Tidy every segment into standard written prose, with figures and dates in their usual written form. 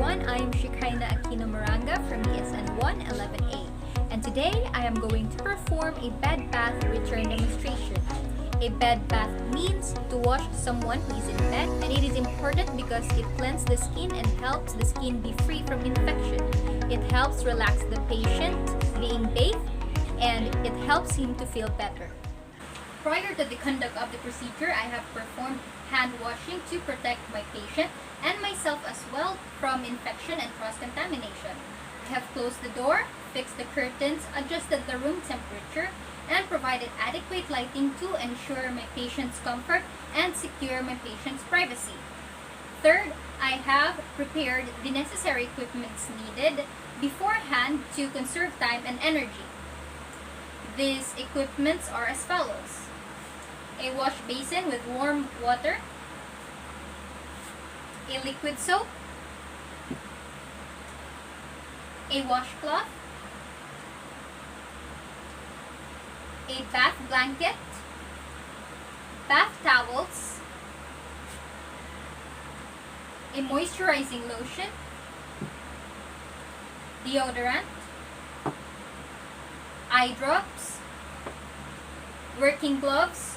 everyone, I am Shikaina Aquino Maranga from ESN 111A, and today I am going to perform a bed bath return demonstration. A bed bath means to wash someone who is in bed, and it is important because it cleanses the skin and helps the skin be free from infection. It helps relax the patient being bathed, and it helps him to feel better. Prior to the conduct of the procedure, I have performed hand washing to protect my patient and myself as well from infection and cross-contamination. I have closed the door, fixed the curtains, adjusted the room temperature, and provided adequate lighting to ensure my patient's comfort and secure my patient's privacy. Third, I have prepared the necessary equipments needed beforehand to conserve time and energy. These equipments are as follows: a wash basin with warm water, a liquid soap, a washcloth, a bath blanket, bath towels, a moisturizing lotion, deodorant, eye drops, working gloves,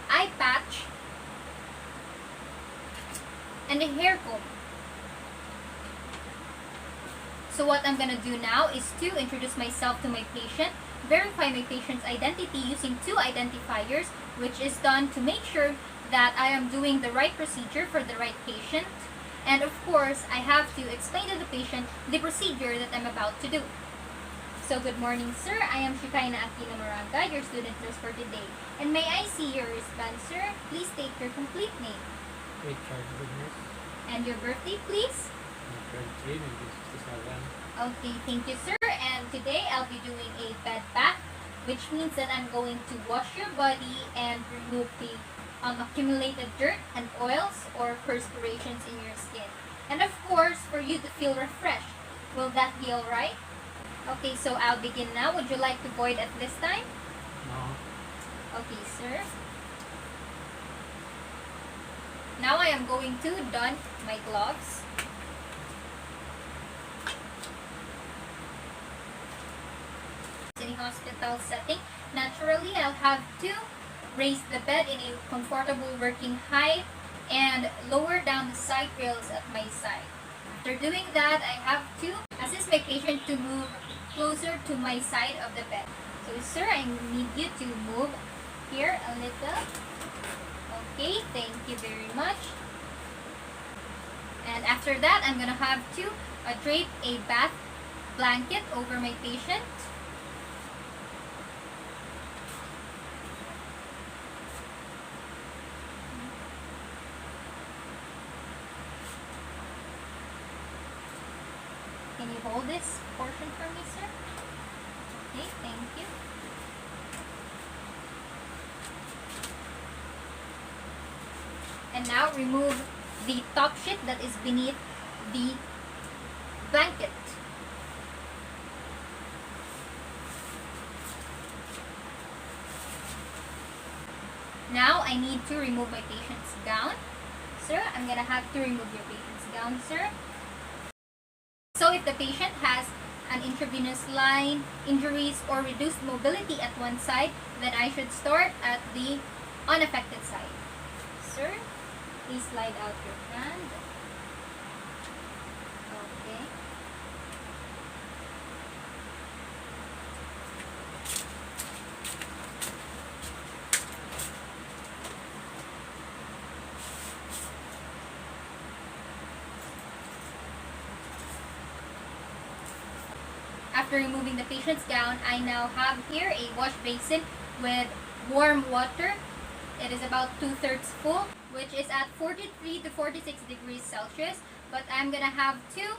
eye patch, and a hair comb. So what I'm gonna do now is to introduce myself to my patient, verify my patient's identity using two identifiers, which is done to make sure that I am doing the right procedure for the right patient. And of course, I have to explain to the patient the procedure that I'm about to do. So good morning, sir. I am Shikaina Aquino Maranga, your student nurse for today. And may I see your wristband, sir? Please state your complete name. Richard Goodness, And your birthday, please. 23, 1967. Okay, thank you, sir. And today I'll be doing a bed bath, which means that I'm going to wash your body and remove the accumulated dirt and oils or perspirations in your skin. And of course, for you to feel refreshed. Will that be alright? Okay, so I'll begin now. Would you like to void at this time? No. Okay, sir. Now I am going to don my gloves. In a hospital setting, naturally I'll have to raise the bed in a comfortable working height and lower down the side rails at my side. After doing that, I have to assist my patient to move closer to my side of the bed. So sir, I need you to move here a little. Okay, thank you very much. And after that, I'm gonna have to drape a bath blanket over my patient. Can you hold this portion for me, sir? Okay, thank you. And now remove the top sheet that is beneath the blanket. Now I need to remove my patient's gown. Sir, I'm gonna have to remove your patient's gown, sir. So if the patient has an intravenous line, injuries, or reduced mobility at one side, then I should start at the unaffected side. Sir, please slide out your hand. Okay. After removing the patient's gown, I now have here a wash basin with warm water. It is about 2/3 full, which is at 43 to 46 degrees Celsius. But I'm gonna have to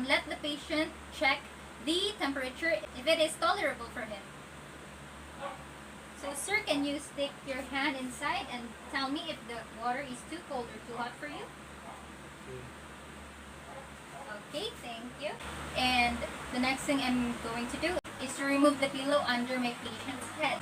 let the patient check the temperature if it is tolerable for him. So sir, can you stick your hand inside and tell me if the water is too cold or too hot for you? Okay, thank you. And the next thing I'm going to do is to remove the pillow under my patient's head.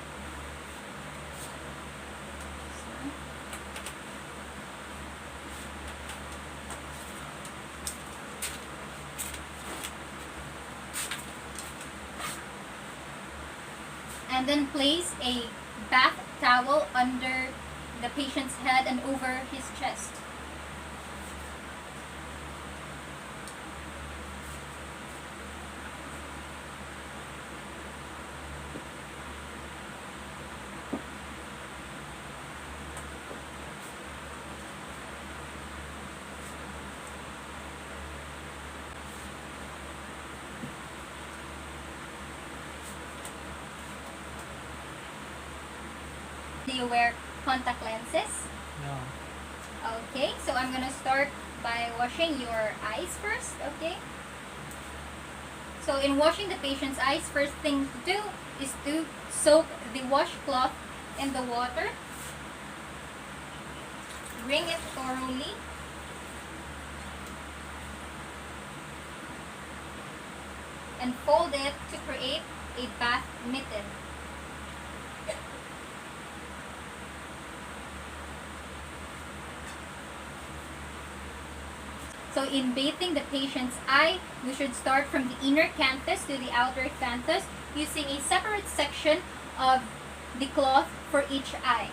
And then place a bath towel under the patient's head and over his chest. Do you wear contact lenses? No. Okay, so I'm gonna start by washing your eyes first, okay? So in washing the patient's eyes, first thing to do is to soak the washcloth in the water. Wring it thoroughly. And fold it to create a bath mitten. So in bathing the patient's eye, we should start from the inner canthus to the outer canthus using a separate section of the cloth for each eye.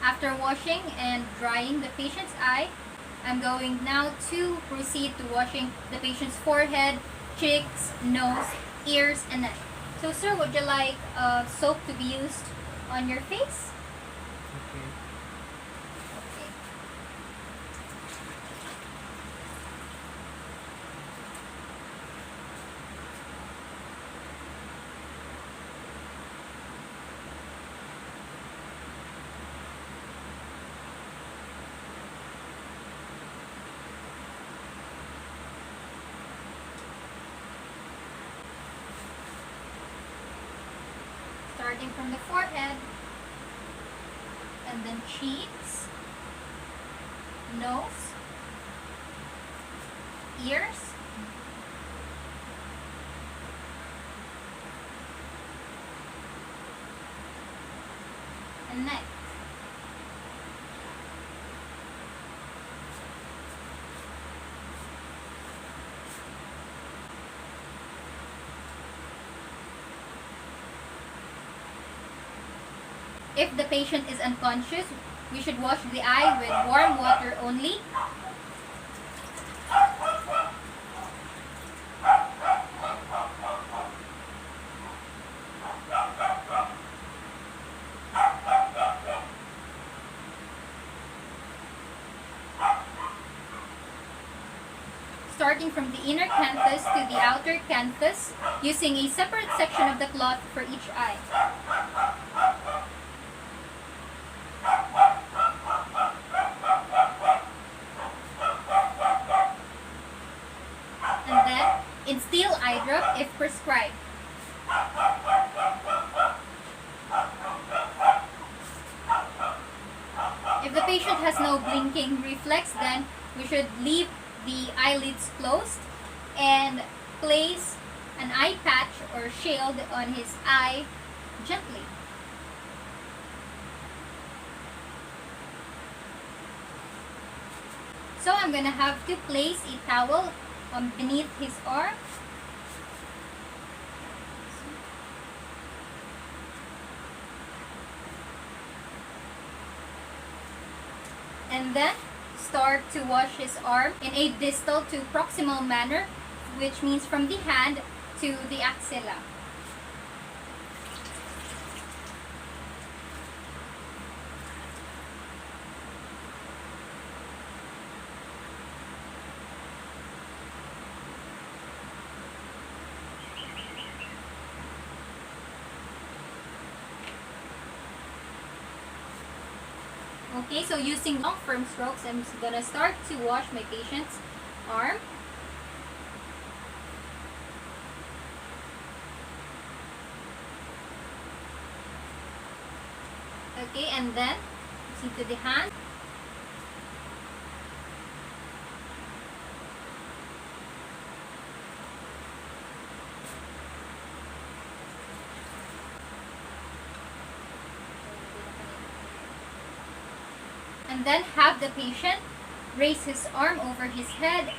After washing and drying the patient's eye, I'm going now to proceed to washing the patient's forehead, cheeks, nose, ears, and neck. So sir, would you like soap to be used on your face? Okay. Okay. Starting from the forehead, and then cheeks, nose, ears, and neck. If the patient is unconscious, we should wash the eye with warm water only. Starting from the inner canthus to the outer canthus, using a separate section of the cloth for each eye. And then, instill eye drop if prescribed. If the patient has no blinking reflex, then we should leave the eyelids closed and place an eye patch or shield on his eye gently. So I'm gonna have to place a towel beneath his arm. And then start to wash his arm in a distal to proximal manner, which means from the hand to the axilla. Okay, so using long firm strokes, I'm gonna start to wash my patient's arm. Okay, and then see to the hand. then have the patient raise his arm over his head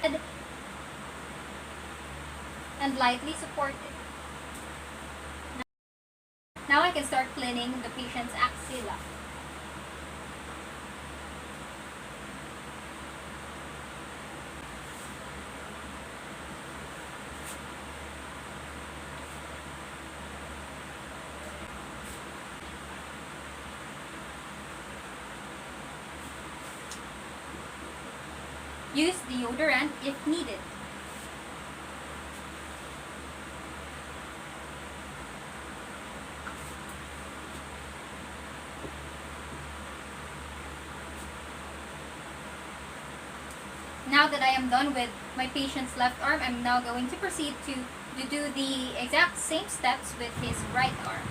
and lightly support it. Now I can start cleaning the patient's axilla. Use deodorant if needed. Now that I am done with my patient's left arm, I'm now going to proceed to do the exact same steps with his right arm.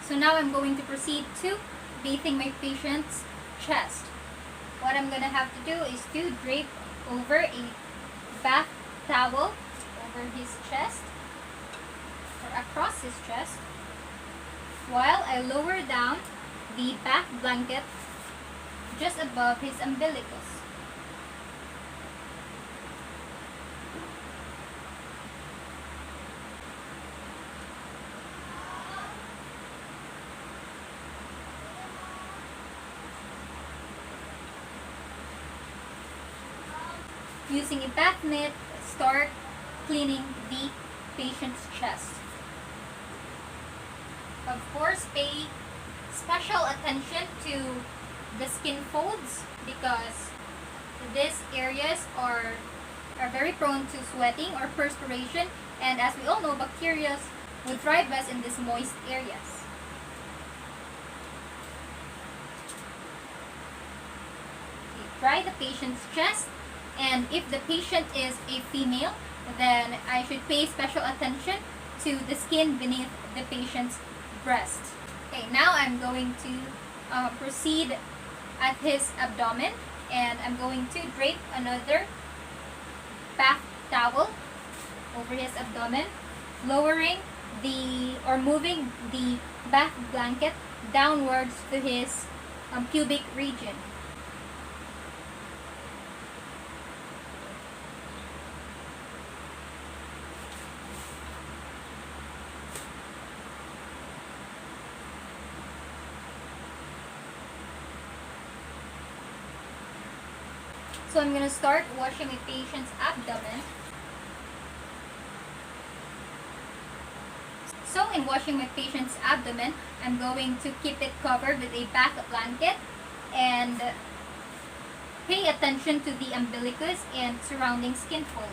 So now I'm going to proceed to bathing my patient's chest. What I'm going to have to do is to drape over a bath towel over his chest or across his chest while I lower down the bath blanket just above his umbilicus. Using a bath mitt, start cleaning the patient's chest. Of course, pay special attention to the skin folds because these areas are very prone to sweating or perspiration, and as we all know, bacteria would thrive best in these moist areas. Dry the patient's chest. And if the patient is a female, then I should pay special attention to the skin beneath the patient's breast. Okay, now I'm going to proceed at his abdomen, and I'm going to drape another bath towel over his abdomen, moving the bath blanket downwards to his pubic region. So I'm going to start washing my patient's abdomen. So in washing my patient's abdomen, I'm going to keep it covered with a bath blanket and pay attention to the umbilicus and surrounding skin fold.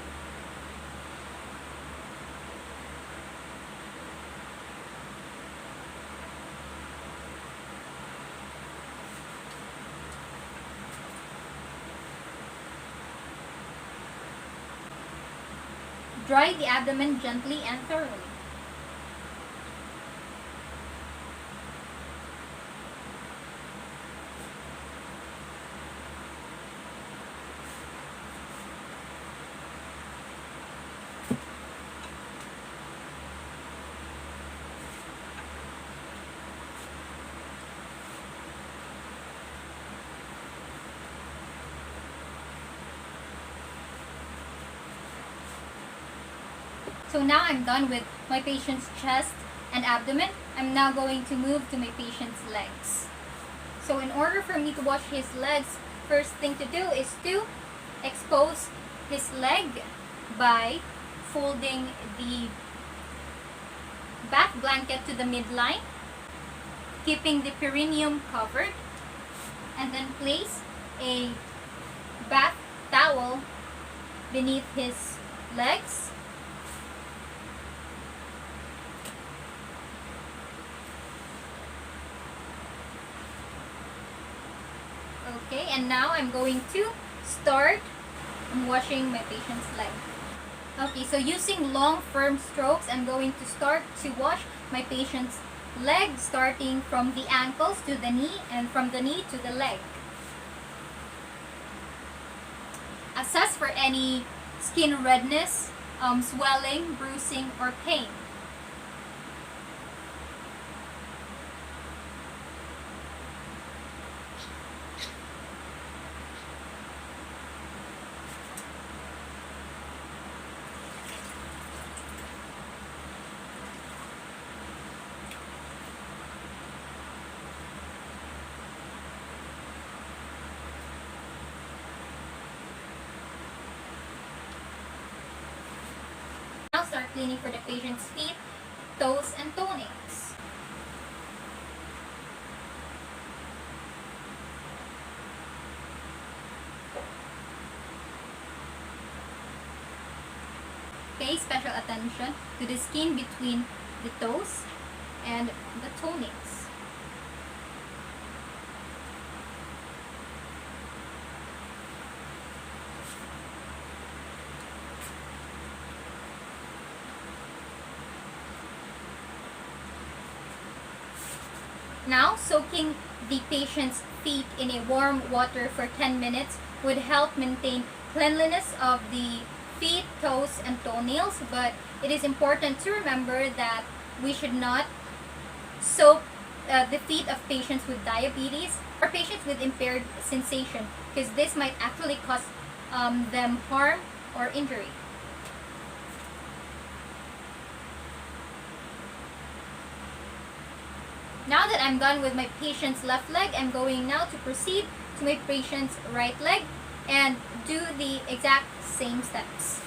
Dry the abdomen gently and thoroughly. So now I'm done with my patient's chest and abdomen. I'm now going to move to my patient's legs. So in order for me to wash his legs, first thing to do is to expose his leg by folding the bath blanket to the midline, keeping the perineum covered, and then place a bath towel beneath his legs. Okay, and now I'm going to start washing my patient's leg. Okay, so using long firm strokes, I'm going to start to wash my patient's leg, starting from the ankles to the knee and from the knee to the leg. Assess for any skin redness, swelling, bruising, or pain. Now start cleaning for the patient's feet, toes, and toenails. Pay special attention to the skin between the toes and the toenails. Now, soaking the patient's feet in a warm water for 10 minutes would help maintain cleanliness of the feet, toes, and toenails, but it is important to remember that we should not soak the feet of patients with diabetes or patients with impaired sensation, because this might actually cause them harm or injury. Now that I'm done with my patient's left leg, I'm going now to proceed to my patient's right leg and do the exact same steps.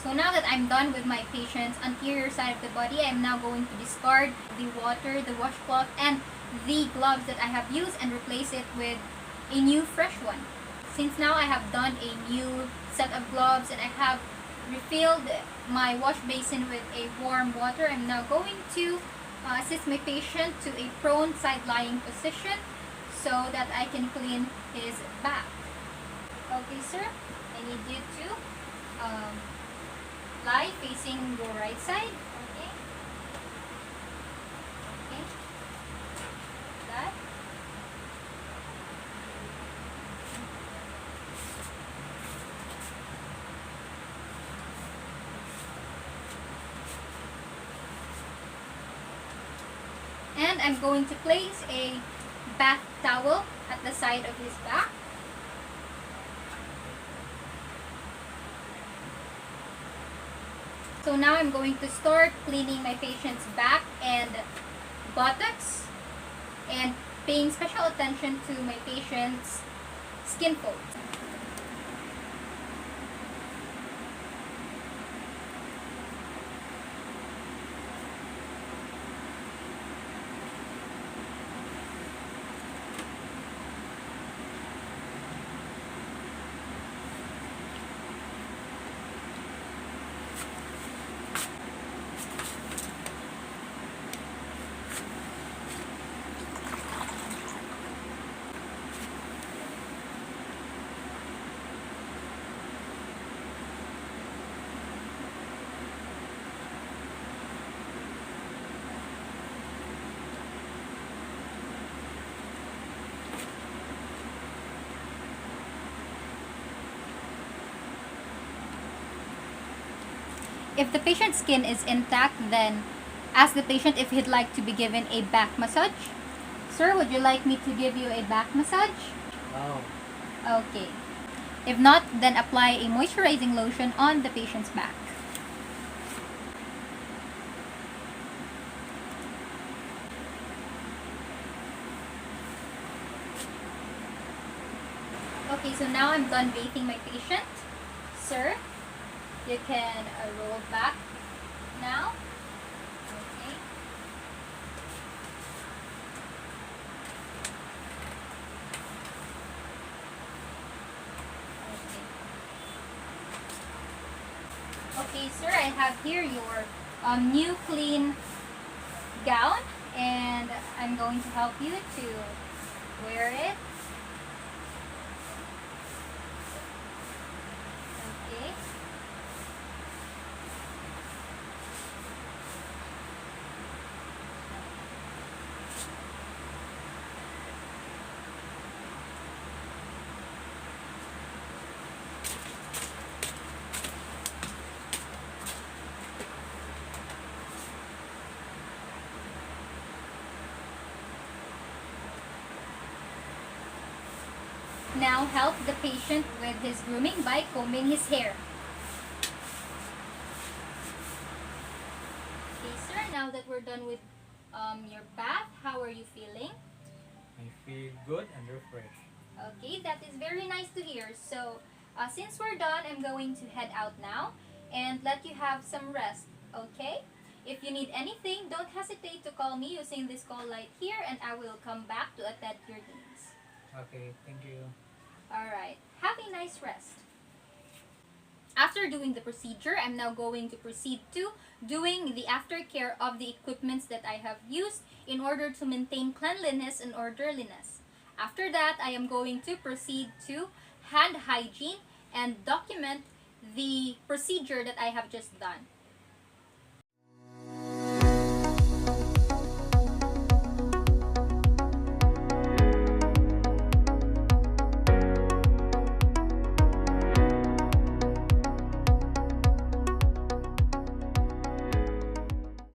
So now that I'm done with my patient's anterior side of the body, I'm now going to discard the water, the washcloth, and the gloves that I have used and replace it with a new fresh one. Since now I have done a new set of gloves and I have refilled my wash basin with a warm water, I'm now going to assist my patient to a prone side-lying position so that I can clean his back. Okay, sir, I need you to lie facing your right side. Okay. Okay. That. And I'm going to place a bath towel at the side of his back. So now I'm going to start cleaning my patient's back and buttocks and paying special attention to my patient's skin folds. If the patient's skin is intact, then ask the patient if he'd like to be given a back massage. Sir, would you like me to give you a back massage? Wow. Okay. If not, then apply a moisturizing lotion on the patient's back. Okay, so now I'm done bathing my patient. Sir, you can roll back now. Okay. Okay, sir, I have here your new clean gown, and I'm going to help you to wear it. Okay. Now help the patient with his grooming by combing his hair. Okay, sir, now that we're done with your bath, how are you feeling? I feel good and refreshed. Okay, that is very nice to hear. So, since we're done, I'm going to head out now and let you have some rest, okay? If you need anything, don't hesitate to call me using this call light here, and I will come back to attend your needs. Okay, thank you. Alright, have a nice rest. After doing the procedure, I'm now going to proceed to doing the aftercare of the equipments that I have used in order to maintain cleanliness and orderliness. After that, I am going to proceed to hand hygiene and document the procedure that I have just done.